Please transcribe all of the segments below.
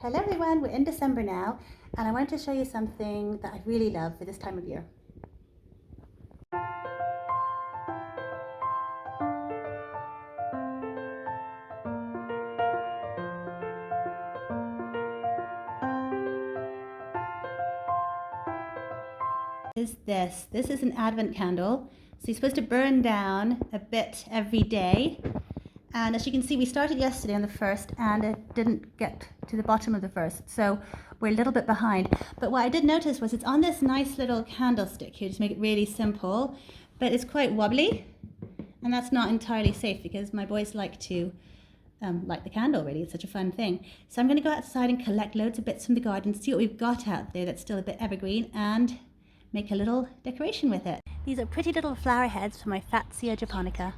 Hello everyone, we're in December now and I want to show you something that I really love for this time of year. This is an Advent candle, so you're supposed to burn down a bit every day. And as you can see, we started yesterday on the 1st and it didn't get to the bottom of the 1st, so we're a little bit behind. But what I did notice was it's on this nice little candlestick here, just make it really simple, but it's quite wobbly, and that's not entirely safe because my boys like to light the candle. Really, it's such a fun thing. So I'm going to go outside and collect loads of bits from the garden, see what we've got out there that's still a bit evergreen, and make a little decoration with it. These are pretty little flower heads for my Fatsia japonica.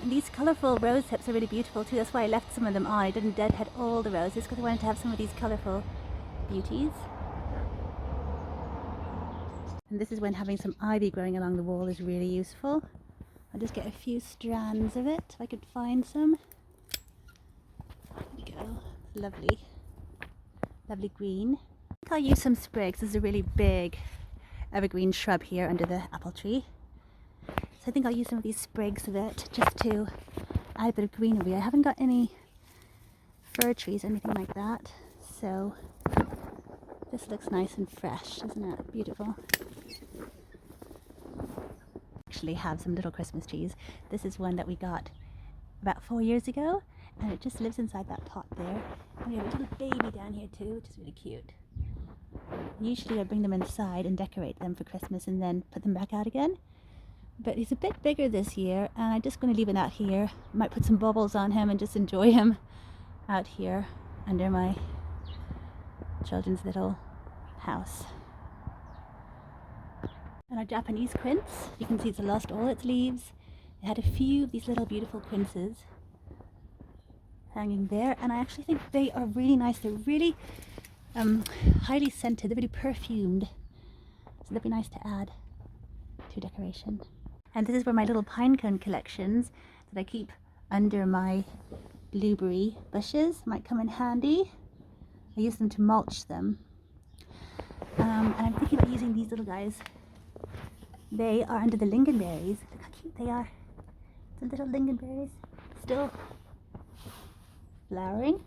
And these colourful rose hips are really beautiful too. That's why I left some of them on. I didn't deadhead all the roses because I wanted to have some of these colourful beauties. And this is when having some ivy growing along the wall is really useful. I'll just get a few strands of it if I could find some. There we go. Lovely. Lovely green. I think I'll use some sprigs. This is a really big evergreen shrub here under the apple tree. So I think I'll use some of these sprigs of it just to add a bit of greenery. I haven't got any fir trees or anything like that, so this looks nice and fresh, isn't it? Beautiful. Actually have some little Christmas trees. This is one that we got about 4 years ago, and it just lives inside that pot there. And we have a little baby down here too, which is really cute. Usually I bring them inside and decorate them for Christmas and then put them back out again. But he's a bit bigger this year, and I'm just going to leave it out here. Might put some bubbles on him and just enjoy him out here under my children's little house. And our Japanese quince, you can see it's lost all its leaves. It had a few of these little beautiful quinces hanging there, and I actually think they are really nice. They're really highly scented, they're really perfumed, so they'd be nice to add to decoration. And this is where my little pine cone collections that I keep under my blueberry bushes might come in handy. I use them to mulch them. And I'm thinking about using these little guys. They are under the lingonberries. Look how cute they are. The little lingonberries still flowering.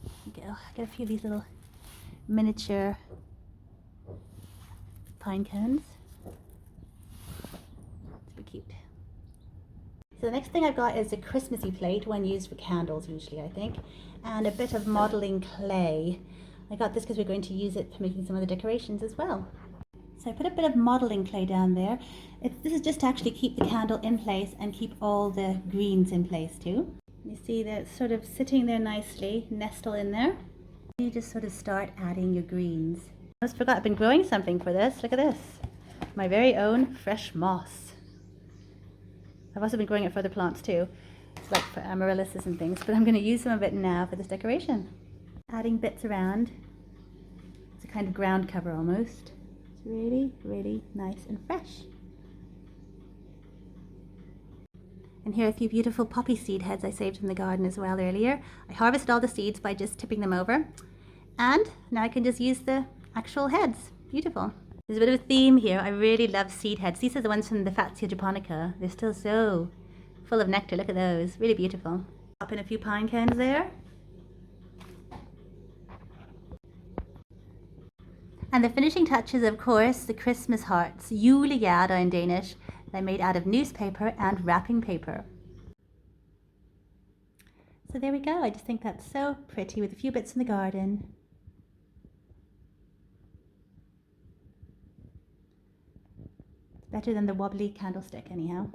There we go. Get a few of these little miniature pine cones. Cute. So the next thing I've got is a Christmassy plate, one used for candles usually, I think, and a bit of modelling clay. I got this because we're going to use it for making some of the decorations as well. So I put a bit of modelling clay down there. This is just to actually keep the candle in place and keep all the greens in place too. You see that it's sort of sitting there nicely, nestle in there. You just sort of start adding your greens. I almost forgot I've been growing something for this. Look at this. My very own fresh moss. I've also been growing it for other plants too. It's like for amaryllises and things, but I'm going to use some of it now for this decoration. Adding bits around. It's a kind of ground cover almost. It's really, really nice and fresh. And here are a few beautiful poppy seed heads I saved from the garden as well earlier. I harvested all the seeds by just tipping them over. And now I can just use the actual heads. Beautiful. There's a bit of a theme here. I really love seed heads. These are the ones from the Fatsia japonica. They're still so full of nectar. Look at those. Really beautiful. Pop in a few pine cones there. And the finishing touches, of course, the Christmas hearts, julegjerde in Danish. They're made out of newspaper and wrapping paper. So there we go. I just think that's so pretty with a few bits in the garden. Better than the wobbly candlestick anyhow.